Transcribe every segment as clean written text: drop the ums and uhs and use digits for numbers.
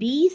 20।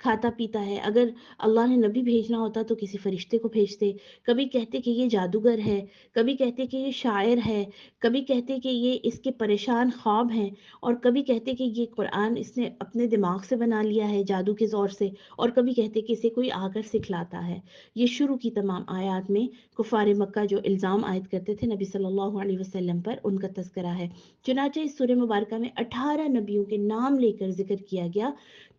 کھاتا پیتا ہے. اگر اللہ نے نبی بھیجنا ہوتا تو کسی فرشتے کو بھیجتے. کبھی کہتے کہ یہ جادوگر ہے، کبھی کہتے کہ یہ شاعر ہے، کبھی کہتے کہ یہ اس کے پریشان خواب ہیں، اور کبھی کہتے کہ یہ قرآن اس نے اپنے دماغ سے بنا لیا ہے جادو کے زور سے، اور کبھی کہتے کہ اسے کوئی آ کر سکھلاتا ہے. یہ شروع کی تمام آیات میں کفار مکہ جو الزام عائد کرتے تھے نبی صلی اللہ علیہ وسلم پر، ان کا تذکرہ ہے. چنانچہ اس سورہ مبارکہ میں 18 نبیوں کے نام لے کر ذکر کیا گیا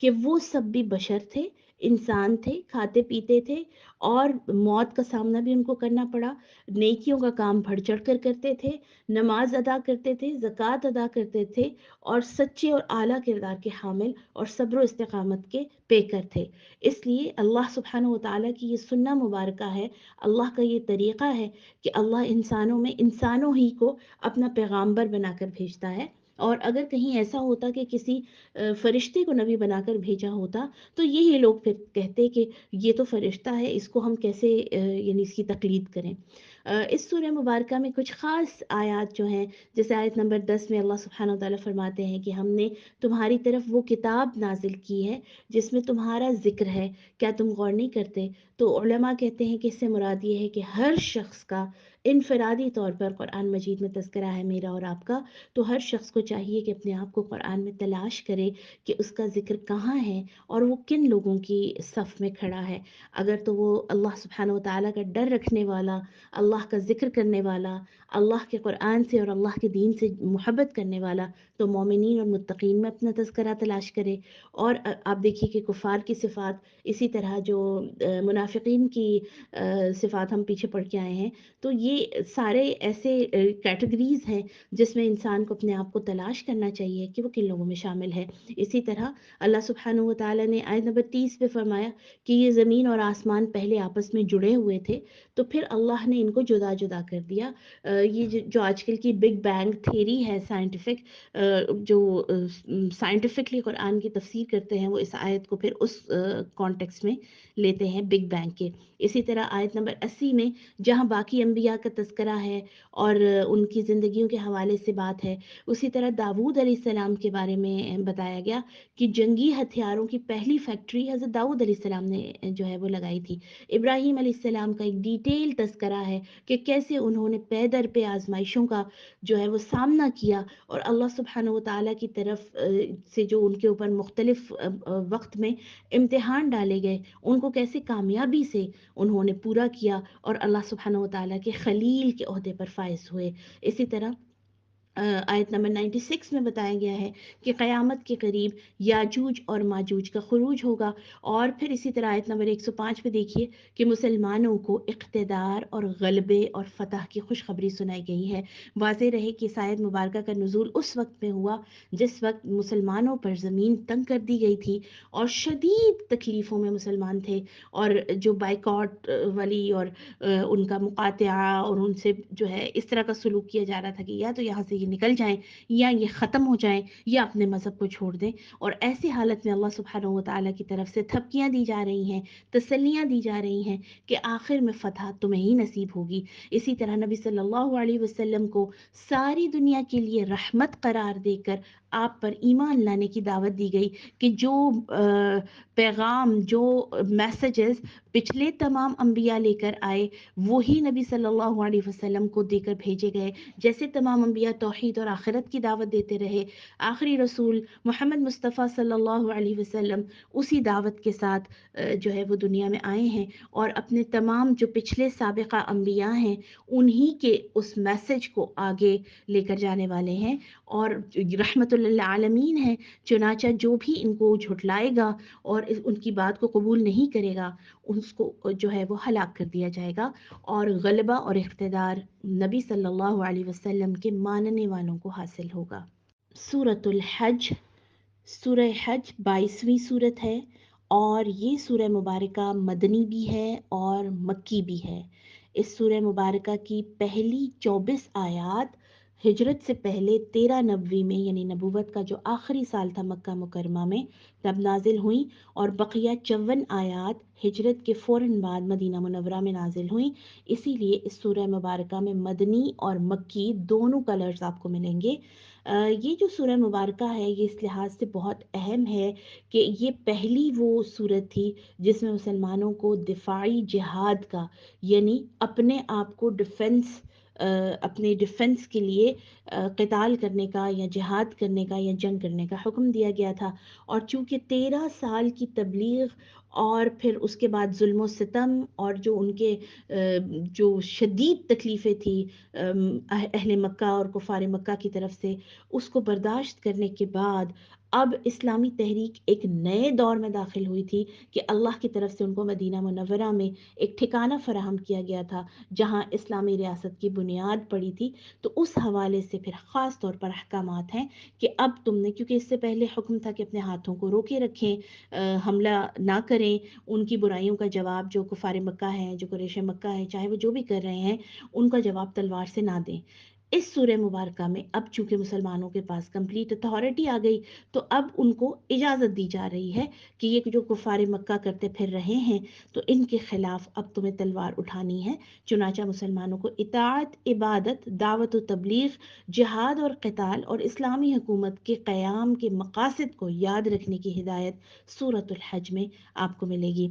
کہ وہ سب بھی بشر تھے، انسان تھے، کھاتے پیتے تھے، اور موت کا سامنا بھی ان کو کرنا پڑا. نیکیوں کا کام بڑھ چڑھ کر کرتے تھے، نماز ادا کرتے تھے، زکوٰۃ ادا کرتے تھے، اور سچے اور اعلیٰ کردار کے حامل اور صبر و استقامت کے پیکر تھے. اس لیے اللہ سبحانہ و تعالیٰ کی یہ سنہ مبارکہ ہے، اللہ کا یہ طریقہ ہے کہ اللہ انسانوں میں انسانوں ہی کو اپنا پیغامبر بنا کر بھیجتا ہے. اور اگر کہیں ایسا ہوتا کہ کسی فرشتے کو نبی بنا کر بھیجا ہوتا تو یہی لوگ پھر کہتے کہ یہ تو فرشتہ ہے، اس کو ہم کیسے یعنی اس کی تقلید کریں. اس سورہ مبارکہ میں کچھ خاص آیات جو ہیں، جیسے آیت نمبر 10 میں اللہ سبحانہ و تعالیٰ فرماتے ہیں کہ ہم نے تمہاری طرف وہ کتاب نازل کی ہے جس میں تمہارا ذکر ہے، کیا تم غور نہیں کرتے؟ تو علماء کہتے ہیں کہ اس سے مراد یہ ہے کہ ہر شخص کا انفرادی طور پر قرآن مجید میں تذکرہ ہے، میرا اور آپ کا. تو ہر شخص کو چاہیے کہ اپنے آپ کو قرآن میں تلاش کرے کہ اس کا ذکر کہاں ہے اور وہ کن لوگوں کی صف میں کھڑا ہے. اگر تو وہ اللہ سبحانہ و تعالیٰ کا ڈر رکھنے والا، اللہ کا ذکر کرنے والا، اللہ کے قرآن سے اور اللہ کے دین سے محبت کرنے والا، تو مومنین اور متقین میں اپنا تذکرہ تلاش کرے. اور آپ دیکھیے کہ کفار کی صفات، اسی طرح جو منافقین کی صفات ہم پیچھے پڑھ کے آئے ہیں، تو یہ سارے ایسے کیٹیگریز ہیں جس میں انسان کو اپنے آپ کو تلاش کرنا چاہیے کہ وہ کن لوگوں میں شامل ہے. اسی طرح اللہ سبحانہ و تعالیٰ نے آیت نمبر 30 پہ فرمایا کہ یہ زمین اور آسمان پہلے آپس میں جڑے ہوئے تھے، تو پھر اللہ نے ان کو جدا جدا کر دیا. یہ جو آج کل کی بگ بینگ تھیری ہے سائنٹیفک، جو سائنٹیفکلی قرآن کی تفسیر کرتے ہیں، وہ اس آیت کو پھر اس کانٹیکس میں لیتے ہیں بگ بینگ کے. اسی طرح آیت نمبر 80 میں جہاں باقی انبیاء کا تذکرہ ہے اور ان کی زندگیوں کے حوالے سے بات ہے، اسی طرح داؤد علیہ السلام کے بارے میں بتایا گیا کہ جنگی ہتھیاروں کی پہلی فیکٹری حضرت داؤد علیہ السلام نے جو ہے وہ لگائی تھی. ابراہیم علیہ السلام کا ایک ڈیٹیل تذکرہ ہے کہ کیسے انہوں نے پے در پہ آزمائشوں کا جو ہے وہ سامنا کیا، اور اللہ سبحانہ و تعالیٰ کی طرف سے جو ان کے اوپر مختلف وقت میں امتحان ڈالے گئے، ان کو کیسے کامیابی سے انہوں نے پورا کیا اور اللہ سبحانہ و تعالیٰ کے خلیل کے عہدے پر فائز ہوئے. اسی طرح آیت نمبر 96 میں بتایا گیا ہے کہ قیامت کے قریب یاجوج اور ماجوج کا خروج ہوگا. اور پھر اسی طرح آیت نمبر 105 پہ دیکھیے کہ مسلمانوں کو اقتدار اور غلبے اور فتح کی خوشخبری سنائی گئی ہے. واضح رہے کہ اس آیت مبارکہ کا نزول اس وقت میں ہوا جس وقت مسلمانوں پر زمین تنگ کر دی گئی تھی اور شدید تکلیفوں میں مسلمان تھے، اور جو بائیکاٹ والی اور ان کا مقاطعہ اور ان سے جو ہے اس طرح کا سلوک کیا جا رہا تھا کہ یا تو یہاں سے یہ نکل جائیں یا یہ ختم ہو جائیں یا اپنے مذہب کو چھوڑ دیں. اور ایسی حالت میں اللہ سبحانہ و تعالیٰ کی طرف سے تھپکیاں دی جا رہی ہیں، تسلیاں دی جا رہی ہیں کہ آخر میں فتح تمہیں ہی نصیب ہوگی. اسی طرح نبی صلی اللہ علیہ وسلم کو ساری دنیا کے لیے رحمت قرار دے کر آپ پر ایمان لانے کی دعوت دی گئی کہ جو پیغام، جو میسیجز پچھلے تمام انبیاء لے کر آئے وہی نبی صلی اللہ علیہ وسلم کو دے کر بھیجے گئے. جیسے تمام انبیاء توحید اور آخرت کی دعوت دیتے رہے، آخری رسول محمد مصطفیٰ صلی اللہ علیہ وسلم اسی دعوت کے ساتھ جو ہے وہ دنیا میں آئے ہیں، اور اپنے تمام جو پچھلے سابقہ انبیاء ہیں انہی کے اس میسج کو آگے لے کر جانے والے ہیں، اور رحمت للعالمین ہیں. چنانچہ جو بھی ان کو جھٹلائے گا اور ان کی بات کو قبول نہیں کرے گا، اس کو جو ہے وہ ہلاک کر دیا جائے گا، اور غلبہ اور اقتدار نبی صلی اللہ علیہ وسلم کے ماننے والوں کو حاصل ہوگا. سورۃ الحج، سورہ حج 22ویں سورت ہے، اور یہ سورہ مبارکہ مدنی بھی ہے اور مکی بھی ہے. اس سورہ مبارکہ کی پہلی 24 آیات ہجرت سے پہلے 13 نبوی میں، یعنی نبوت کا جو آخری سال تھا مکہ مکرمہ میں، تب نازل ہوئیں، اور بقیہ 54 آیات ہجرت کے فوراً بعد مدینہ منورہ میں نازل ہوئیں. اسی لیے اس سورہ مبارکہ میں مدنی اور مکی دونوں کلرز آپ کو ملیں گے. یہ جو سورہ مبارکہ ہے یہ اس لحاظ سے بہت اہم ہے کہ یہ پہلی وہ صورت تھی جس میں مسلمانوں کو دفاعی جہاد کا، یعنی اپنے آپ کو ڈیفنس، اپنے ڈیفنس کے لیے قتال کرنے کا یا جہاد کرنے کا یا جنگ کرنے کا حکم دیا گیا تھا۔ اور چونکہ 13 سال کی تبلیغ اور پھر اس کے بعد ظلم و ستم اور جو ان کے جو شدید تکلیفیں تھیں اہل مکہ اور کفار مکہ کی طرف سے، اس کو برداشت کرنے کے بعد اب اسلامی تحریک ایک نئے دور میں داخل ہوئی تھی کہ اللہ کی طرف سے ان کو مدینہ منورہ میں ایک ٹھکانہ فراہم کیا گیا تھا جہاں اسلامی ریاست کی بنیاد پڑی تھی۔ تو اس حوالے سے پھر خاص طور پر احکامات ہیں کہ اب تم نے، کیونکہ اس سے پہلے حکم تھا کہ اپنے ہاتھوں کو روکے رکھیں، حملہ نہ کریں، ان کی برائیوں کا جواب جو کفار مکہ ہیں، جو قریش مکہ ہیں، چاہے وہ جو بھی کر رہے ہیں، ان کا جواب تلوار سے نہ دیں۔ اس سورہ مبارکہ میں اب چونکہ مسلمانوں کے پاس کمپلیٹ اتھارٹی آ گئی تو اب ان کو اجازت دی جا رہی ہے کہ یہ جو کفار مکہ کرتے پھر رہے ہیں تو ان کے خلاف اب تمہیں تلوار اٹھانی ہے۔ چنانچہ مسلمانوں کو اطاعت، عبادت، دعوت و تبلیغ، جہاد اور قتال اور اسلامی حکومت کے قیام کے مقاصد کو یاد رکھنے کی ہدایت سورۃ الحج میں آپ کو ملے گی۔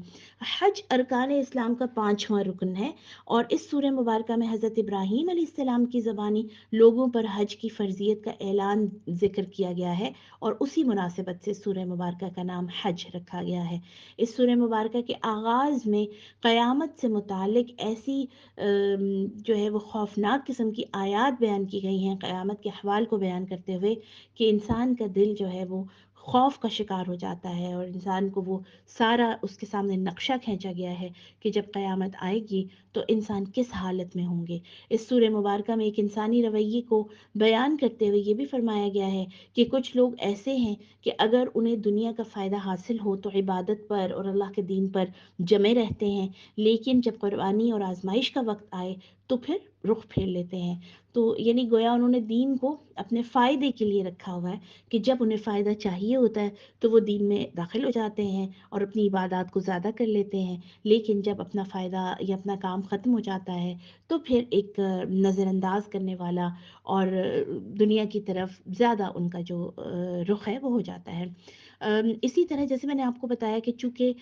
حج ارکان اسلام کا 5واں رکن ہے اور اس سورہ مبارکہ میں حضرت ابراہیم علیہ السلام کی زبانی لوگوں پر حج کی فرضیت کا اعلان ذکر کیا گیا ہے اور اسی مناسبت سے سورہ مبارکہ کا نام حج رکھا گیا ہے۔ اس سورہ مبارکہ کے آغاز میں قیامت سے متعلق ایسی جو ہے وہ خوفناک قسم کی آیات بیان کی گئی ہیں قیامت کے احوال کو بیان کرتے ہوئے کہ انسان کا دل جو ہے وہ خوف کا شکار ہو جاتا ہے اور انسان کو وہ سارا اس کے سامنے نقشہ کھینچا گیا ہے کہ جب قیامت آئے گی تو انسان کس حالت میں ہوں گے۔ اس سورہ مبارکہ میں ایک انسانی رویے کو بیان کرتے ہوئے یہ بھی فرمایا گیا ہے کہ کچھ لوگ ایسے ہیں کہ اگر انہیں دنیا کا فائدہ حاصل ہو تو عبادت پر اور اللہ کے دین پر جمے رہتے ہیں، لیکن جب قربانی اور آزمائش کا وقت آئے تو پھر رخ پھیر لیتے ہیں۔ تو یعنی گویا انہوں نے دین کو اپنے فائدے کے لیے رکھا ہوا ہے کہ جب انہیں فائدہ چاہیے ہوتا ہے تو وہ دین میں داخل ہو جاتے ہیں اور اپنی عبادات کو زیادہ کر لیتے ہیں، لیکن جب اپنا فائدہ یا اپنا کام ختم ہو جاتا ہے تو پھر ایک نظر انداز کرنے والا اور دنیا کی طرف زیادہ ان کا جو رخ ہے وہ ہو جاتا ہے۔ اسی طرح جیسے میں نے آپ کو بتایا کہ چونکہ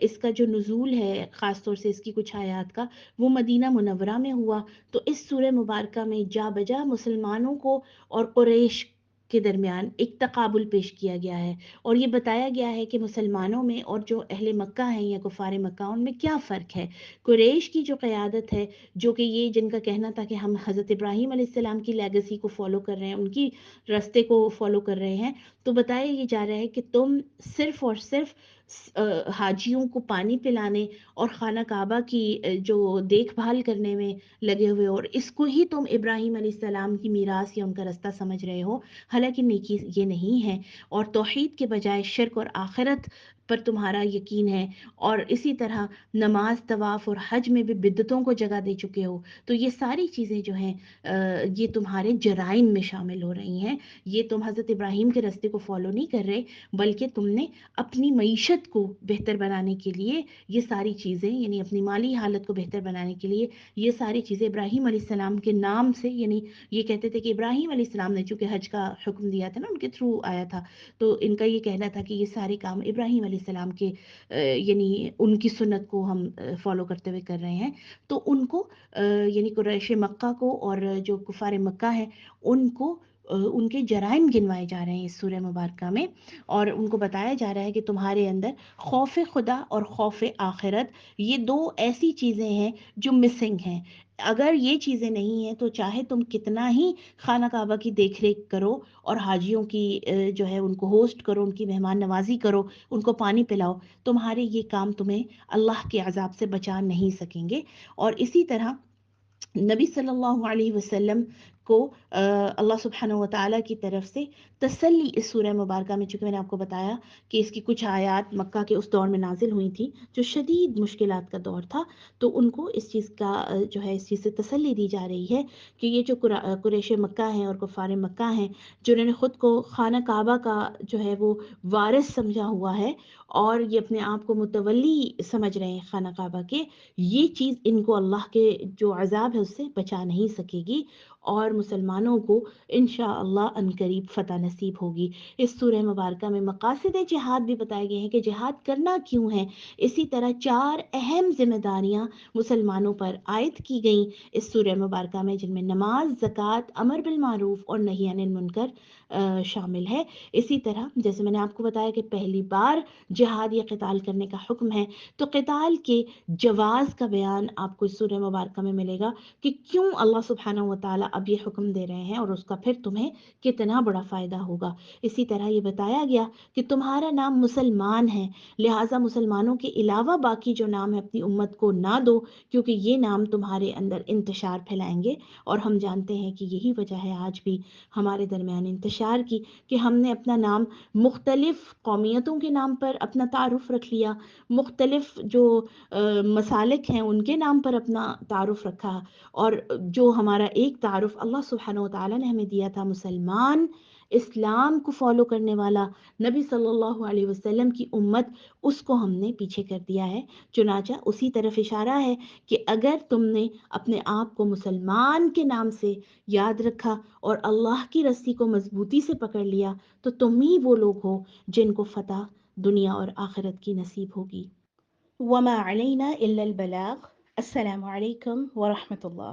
اس کا جو نزول ہے خاص طور سے اس کی کچھ آیات کا وہ مدینہ منورہ میں ہوا، تو اس سورہ مبارکہ میں جا بجا مسلمانوں کو اور قریش کے درمیان ایک تقابل پیش کیا گیا ہے اور یہ بتایا گیا ہے کہ مسلمانوں میں اور جو اہل مکہ ہیں یا کفار مکہ ان میں کیا فرق ہے۔ قریش کی جو قیادت ہے، جو کہ یہ جن کا کہنا تھا کہ ہم حضرت ابراہیم علیہ السلام کی لیگسی کو فالو کر رہے ہیں، ان کی راستے کو فالو کر رہے ہیں، تو بتایا یہ جا رہا ہے کہ تم صرف اور صرف حاجیوں کو پانی پلانے اور خانہ کعبہ کی جو دیکھ بھال کرنے میں لگے ہوئے اور اس کو ہی تم ابراہیم علیہ السلام کی میراث یا ان کا رستہ سمجھ رہے ہو، حالانکہ نیکی یہ نہیں ہے، اور توحید کے بجائے شرک اور آخرت پر تمہارا یقین ہے، اور اسی طرح نماز، طواف اور حج میں بھی بدعتوں کو جگہ دے چکے ہو۔ تو یہ ساری چیزیں جو ہیں یہ تمہارے جرائم میں شامل ہو رہی ہیں۔ یہ تم حضرت ابراہیم کے راستے کو فالو نہیں کر رہے، بلکہ تم نے اپنی معیشت کو بہتر بنانے کے لیے یہ ساری چیزیں، یعنی اپنی مالی حالت کو بہتر بنانے کے لیے یہ ساری چیزیں ابراہیم علیہ السلام کے نام سے، یعنی یہ کہتے تھے کہ ابراہیم علیہ السلام نے چونکہ حج کا حکم دیا تھا نا، ان کے تھرو آیا تھا، تو ان کا یہ کہنا تھا کہ یہ سارے کام ابراہیم علیہ السلام کے یعنی ان کی سنت کو ہم فالو کرتے ہوئے کر رہے ہیں۔ تو ان کو یعنی قریش مکہ کو اور جو کفار مکہ ہیں ان کو ان کے جرائم گنوائے جا رہے ہیں اس سورہ مبارکہ میں، اور ان کو بتایا جا رہا ہے کہ تمہارے اندر خوف خدا اور خوف آخرت یہ دو ایسی چیزیں ہیں جو مسنگ ہیں۔ اگر یہ چیزیں نہیں ہیں تو چاہے تم کتنا ہی خانہ کعبہ کی دیکھ ریکھ کرو اور حاجیوں کی جو ہے ان کو ہوسٹ کرو، ان کی مہمان نوازی کرو، ان کو پانی پلاؤ، تمہارے یہ کام تمہیں اللہ کے عذاب سے بچا نہیں سکیں گے۔ اور اسی طرح نبی صلی اللہ علیہ وسلم کو اللہ سبحانہ و تعالیٰ کی طرف سے تسلی اس سورہ مبارکہ میں، چونکہ میں نے آپ کو بتایا کہ اس کی کچھ آیات مکہ کے اس دور میں نازل ہوئی تھیں جو شدید مشکلات کا دور تھا، تو ان کو اس چیز کا جو ہے اس چیز سے تسلی دی جا رہی ہے کہ یہ جو قریش مکہ ہیں اور کفار مکہ ہیں جنہوں نے خود کو خانہ کعبہ کا جو ہے وہ وارث سمجھا ہوا ہے اور یہ اپنے آپ کو متولی سمجھ رہے ہیں خانہ کعبہ کے، یہ چیز ان کو اللہ کے جو عذاب ہے اس سے بچا نہیں سکے گی۔ اور مسلمانوں کو انشاءاللہ عنقریب فتح نصیب ہوگی۔ اس سورہ مبارکہ میں مقاصد جہاد بھی بتائے گئے ہیں کہ جہاد کرنا کیوں ہے۔ اسی طرح 4 اہم ذمہ داریاں مسلمانوں پر عائد کی گئیں اس سورہ مبارکہ میں، جن میں نماز، زکوٰۃ، امر بالمعروف اور نہی عن المنکر شامل ہے۔ اسی طرح جیسے میں نے آپ کو بتایا کہ پہلی بار جہاد یا قتال کرنے کا حکم ہے، تو قتال کے جواز کا بیان آپ کو اس سورہ مبارکہ میں ملے گا کہ کیوں اللہ سبحانہ و تعالیٰ اب یہ حکم دے رہے ہیں اور اس کا پھر تمہیں کتنا بڑا فائدہ ہوگا۔ اسی طرح یہ بتایا گیا کہ تمہارا نام مسلمان ہے، لہٰذا مسلمانوں کے علاوہ باقی جو نام ہے اپنی امت کو نہ دو، کیونکہ یہ نام تمہارے اندر انتشار پھیلائیں گے۔ اور ہم جانتے ہیں کہ یہی وجہ ہے آج بھی ہمارے درمیان انتشار کی، کہ ہم نے اپنا نام مختلف قومیتوں کے نام پر اپنا تعارف رکھ لیا، مختلف جو مسالک ہیں ان کے نام پر اپنا تعارف رکھا، اور جو ہمارا ایک تعارف اللہ سبحانہ و تعالیٰ نے ہمیں دیا تھا، مسلمان، اسلام کو فالو کرنے والا، نبی صلی اللہ علیہ وسلم کی امت، اس کو ہم نے پیچھے کر دیا ہے۔ چنانچہ اسی طرف اشارہ ہے کہ اگر تم نے اپنے آپ کو مسلمان کے نام سے یاد رکھا اور اللہ کی رسی کو مضبوطی سے پکڑ لیا، تو تم ہی وہ لوگ ہو جن کو فتح دنیا اور آخرت کی نصیب ہوگی۔ وما علینا الا البلاغ۔ السلام علیکم ورحمۃ اللہ۔